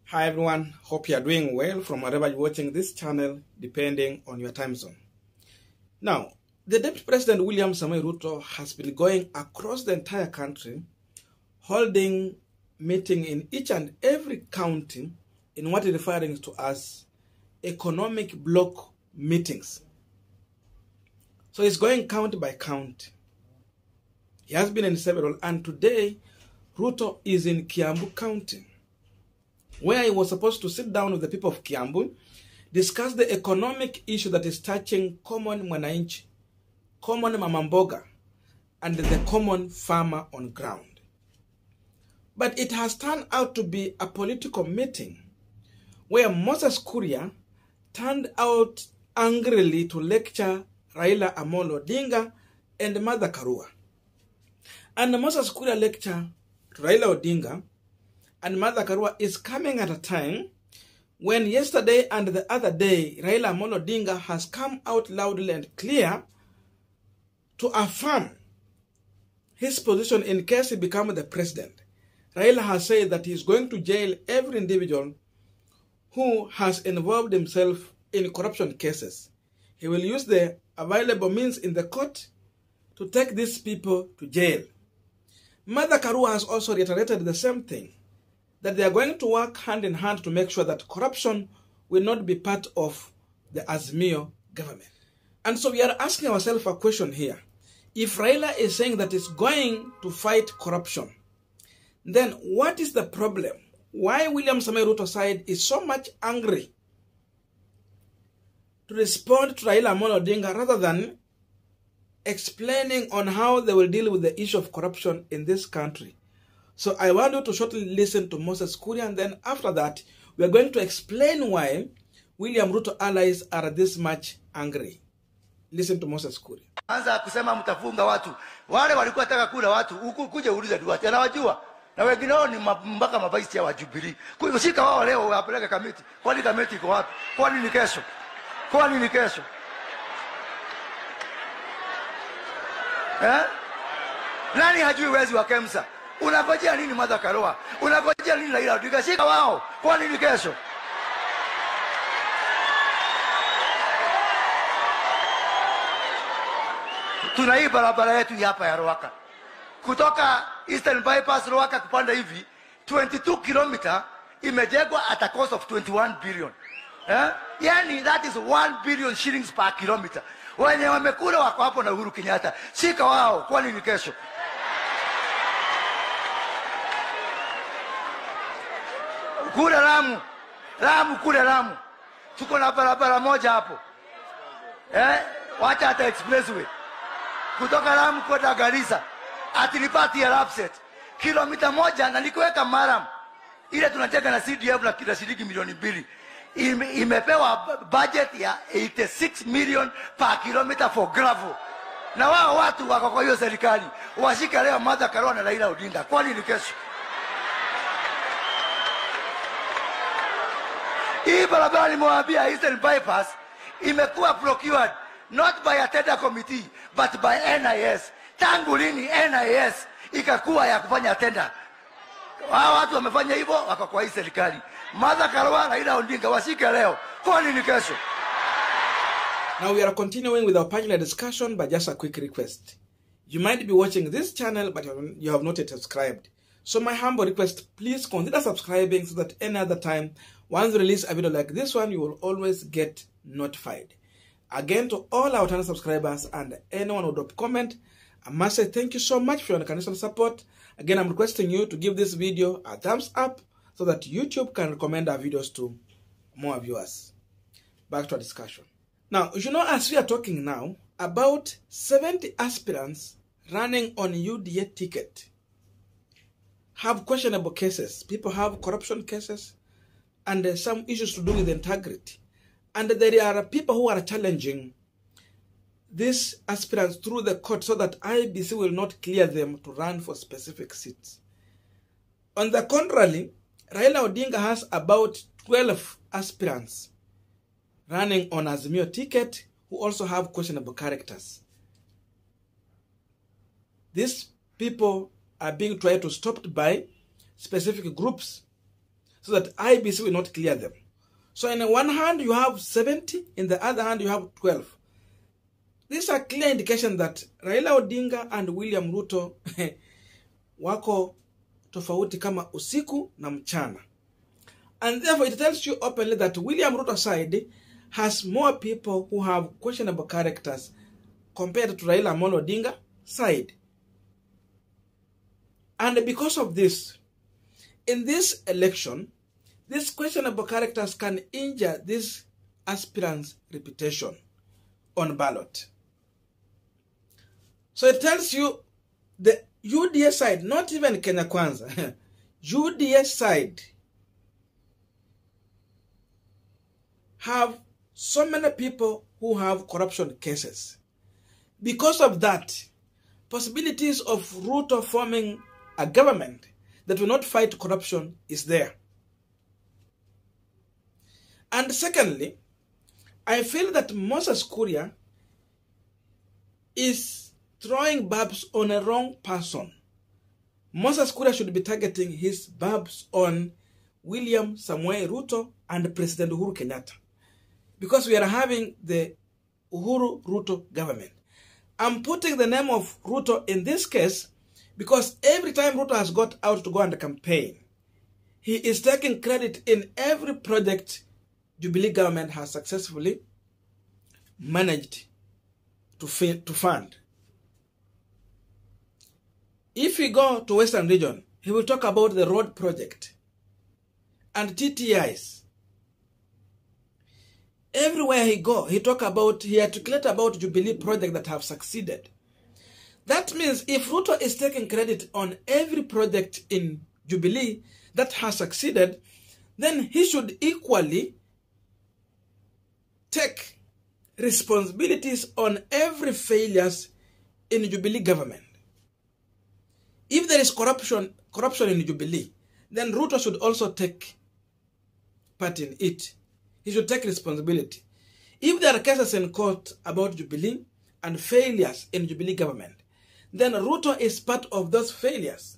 Hi everyone, hope you are doing well from wherever you're watching this channel, depending on your time zone. Now, the Deputy President William Samoei Ruto has been going across the entire country, holding meetings in each and every county in what he's referring to as economic block meetings. So he's going county by county. He has been in several, and today Ruto is in Kiambu County, where he was supposed to sit down with the people of Kiambu, discuss the economic issue that is touching common mwananchi, common mamamboga, and the common farmer on ground. But it has turned out to be a political meeting where Moses Kuria turned out angrily to lecture Raila Odinga and Martha Karua. And Moses Kuria lecture to Raila Odinga and Martha Karua is coming at a time when yesterday and the other day, Raila Odinga has come out loudly and clear to affirm his position in case he becomes the president. Raila has said that he is going to jail every individual who has involved himself in corruption cases. He will use the available means in the court to take these people to jail. Martha Karua has also reiterated the same thing, that they are going to work hand in hand to make sure that corruption will not be part of the Azimio government. And so we are asking ourselves a question here. If Raila is saying that he's going to fight corruption, then what is the problem? Why William Samoei Ruto's side is so much angry to respond to Raila Odinga rather than explaining on how they will deal with the issue of corruption in this country? So I want you to shortly listen to Moses Kuria, and then after that, we are going to explain why William Ruto allies are this much angry. Listen to Moses Kuria. Anza kusema mtafunga watu. Wale walikuwa taka kula watu, huku kuja uulize watu. Anawajua. Na wengine wao ni mpaka mabaisi ya Jubilee. Kushika wao leo wapeleke kamiti. Kwani kamiti iko wapi? Kwani ni kesho? Kwani ni kesho? Nani hajui wezi wa Kemsa? Unangojea nini Martha Karua? Unangojea nini Raila Odinga? Shika wao. Kwani ni kesho? Tuna hii barabara yetu hapa ya Ruaka. Kutoka Eastern Bypass Ruaka kupanda hivi 22 km imejengwa at a cost of 21 billion. Yani that is 1 billion shillings per kilometer. Wenye wamekula wako hapo na Uhuru Kenyatta. Shika wao. Kwani ni kesho? Kule Lamu kule Lamu. Tuko na barabara moja hapo. Wacha hata expressway. Kutoka Lamu kwenda Garissa. Atilipati ya Lapset. Kilomita moja na nikuweka Maram. Ile tunacheka na CDF na kila shilingi milioni 2. Imepewa budget ya 86 million per kilometer for gravel. Na wao watu wako kwa hiyo serikali. Washika leo Martha Karua na Raila Odinga. Kwani ni kesho? Hii barabara nimewambia Eastern Bypass imekuwa procured not by a tender committee but by NIS. Tangu lini NIS ikakuwa ya kufanya tender? Hao watu wamefanya hivyo wako kwa hii serikali. Martha Karua, Raila Odinga washike leo. Kwani ni kesho? Now we are continuing with our Punchline discussion, but just a quick request. You might be watching this channel but you have not yet subscribed. So my humble request, please consider subscribing so that any other time once we release a video like this one, you will always get notified. Again, to all our channel subscribers and anyone who drop comment, I must say thank you so much for your unconditional support. Again, I'm requesting you to give this video a thumbs up so that YouTube can recommend our videos to more viewers. Back to our discussion. Now, you know, as we are talking now, about 70 aspirants running on UDA ticket have questionable cases. People have corruption cases and some issues to do with integrity. And there are people who are challenging these aspirants through the court so that IBC will not clear them to run for specific seats. On the contrary, Raila Odinga has about 12 aspirants running on Azimio ticket who also have questionable characters. These people are being tried to stop by specific groups so that IBC will not clear them. So in one hand you have 70, in the other hand you have 12. These are clear indication that Raila Odinga and William Ruto wako tofauti kama usiku na mchana. And therefore it tells you openly that William Ruto's side has more people who have questionable characters compared to Raila Odinga side. And because of this, in this election, these questionable characters can injure these aspirants' reputation on ballot. So it tells you the UDA side, not even Kenya Kwanza, UDA side have so many people who have corruption cases. Because of that, possibilities of Ruto forming a government that will not fight corruption is there. And secondly, I feel that Moses Kuria is throwing barbs on a wrong person. Moses Kuria should be targeting his barbs on William Samoei Ruto and President Uhuru Kenyatta, because we are having the Uhuru Ruto government. I'm putting the name of Ruto in this case because every time Ruto has got out to go on the campaign, he is taking credit in every project Jubilee government has successfully managed to fund. If we go to Western region, he will talk about the road project and TTIs. Everywhere he go, he articulate about Jubilee project that have succeeded. That means if Ruto is taking credit on every project in Jubilee that has succeeded, then he should equally take responsibilities on every failures in Jubilee government. If there is corruption in Jubilee, then Ruto should also take part in it. He should take responsibility. If there are cases in court about Jubilee and failures in Jubilee government, then Ruto is part of those failures.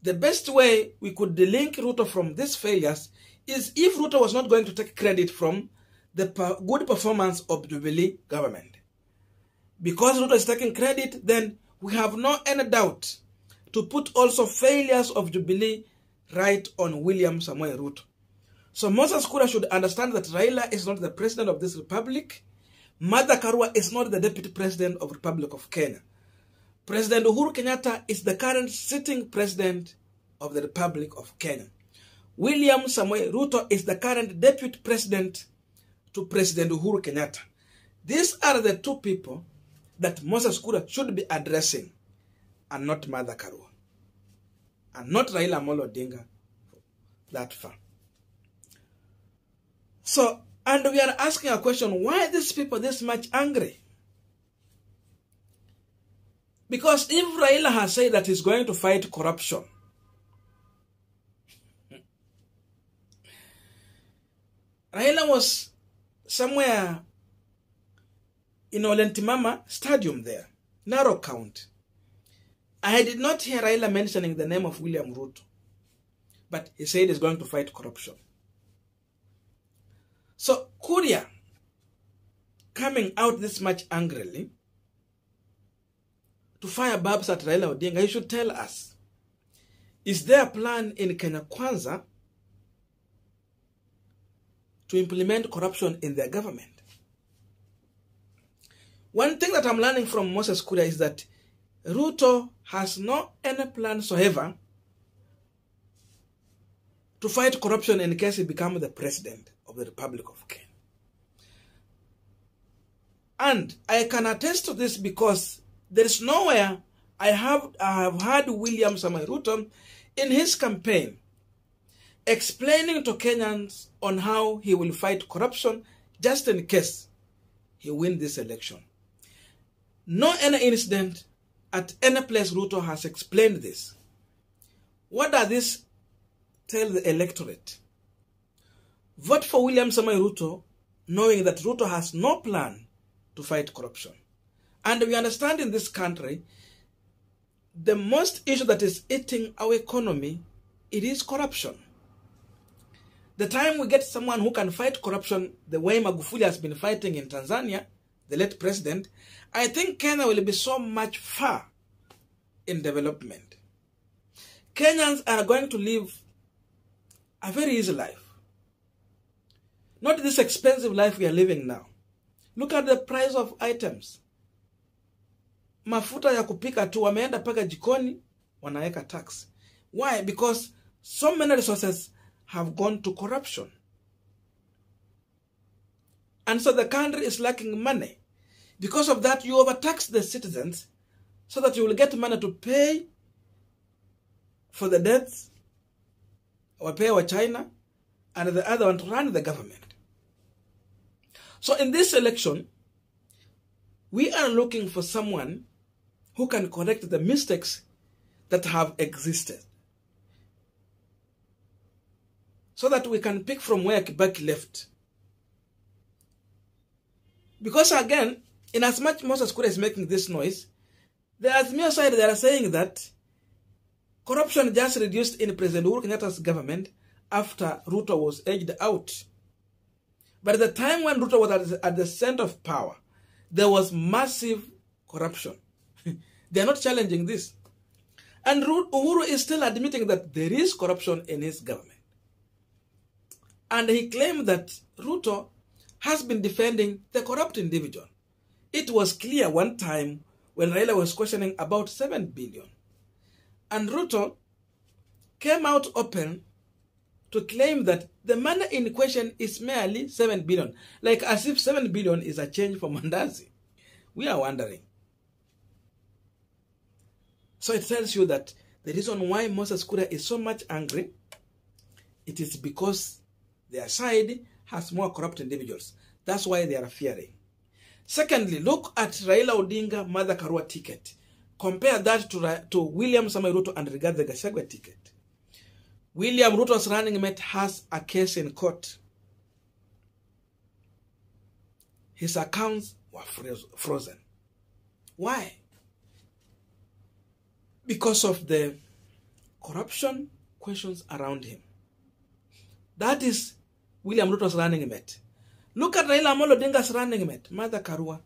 The best way we could delink Ruto from these failures is if Ruto was not going to take credit from the good performance of Jubilee government. Because Ruto is taking credit, then we have no any doubt to put also failures of Jubilee right on William Samoei Ruto. So Moses Kuria should understand that Raila is not the president of this republic. Martha Karua is not the deputy president of the Republic of Kenya. President Uhuru Kenyatta is the current sitting president of the Republic of Kenya. William Samoei Ruto is the current deputy president to President Uhuru Kenyatta. These are the two people that Moses Kuria should be addressing, and not Martha Karua, and not Raila Odinga that far. So, and we are asking a question, why these people this much angry? Because if Raila has said that he's going to fight corruption, Raila was somewhere in Olentimama Stadium there, Narok County. I did not hear Raila mentioning the name of William Ruto, but he said he's going to fight corruption. So Kuria coming out this much angrily to fire barbs at Raila Odinga, he should tell us, is there a plan in Kenya Kwanza to implement corruption in their government? One thing that I'm learning from Moses Kuria is that Ruto has no any plan whatsoever to fight corruption in case he becomes the president of the Republic of Kenya. And I can attest to this because there is nowhere I have heard William Samoei Ruto in his campaign explaining to Kenyans on how he will fight corruption just in case he wins this election. No any incident at any place Ruto has explained this. What does this tell the electorate? Vote for William Samoei Ruto knowing that Ruto has no plan to fight corruption. And we understand in this country, the most issue that is eating our economy, it is corruption. The time we get someone who can fight corruption the way Magufuli has been fighting in Tanzania, the late president, I think Kenya will be so much far in development. Kenyans are going to live a very easy life. Not this expensive life we are living now. Look at the price of items. Mafuta ya kupika tu wameenda paka jikoni, wanaweka tax. Why? Because so many resources have gone to corruption. And so the country is lacking money. Because of that, you overtax the citizens so that you will get money to pay for the debts, or pay our China, and the other one to run the government. So in this election, we are looking for someone who can correct the mistakes that have existed, so that we can pick from where Kibaki left. Because again, in as much Moses Kuria is making this noise, the Azimio side, they are saying that corruption just reduced in President Uhuru Kenyatta's government after Ruto was edged out. But at the time when Ruto was at the center of power, there was massive corruption. They are not challenging this. And Uhuru is still admitting that there is corruption in his government. And he claimed that Ruto has been defending the corrupt individual. It was clear one time when Raila was questioning about 7 billion. And Ruto came out open to claim that the money in question is merely 7 billion. Like as if 7 billion is a change for Mandazi. We are wondering. So it tells you that the reason why Moses Kuria is so much angry, it is because their side has more corrupt individuals. That's why they are fearing. Secondly, look at Raila Odinga Martha Karua ticket. Compare that to William Samoei Ruto and Rigathi Gachagua ticket. William Ruto's running mate has a case in court. His accounts were frozen. Why? Because of the corruption questions around him. That is William Ruto's running mate. Look at Raila Odinga's running mate, Martha Karua.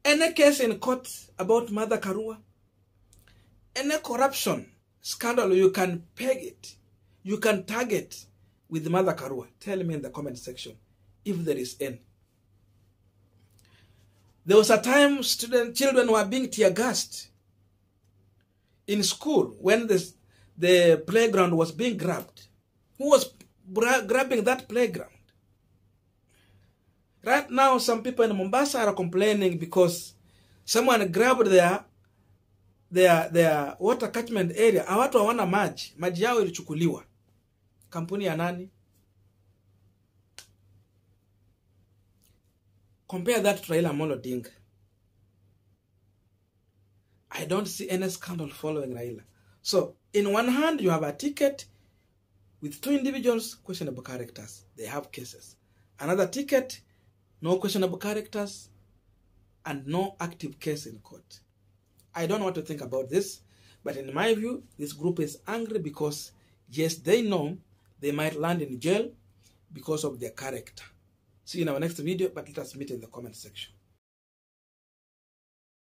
Any case in court about Martha Karua, any corruption scandal, you can peg it, you can target with Martha Karua. Tell me in the comment section if there is any. There was a time children were being tear-gassed in school when the playground was being grabbed. Who was grabbing that playground? Right now, some people in Mombasa are complaining because someone grabbed their water catchment area. Hawatu hawana maji. Maji yao ilichukuliwa. Kampuni ya nani? Compare that to Raila Odinga. I don't see any scandal following Raila. So, in one hand, you have a ticket with two individuals, questionable characters. They have cases. Another ticket, no questionable characters, and no active case in court. I don't know what to think about this, but in my view, this group is angry because, yes, they know they might land in jail because of their character. See you in our next video, but let us meet in the comment section.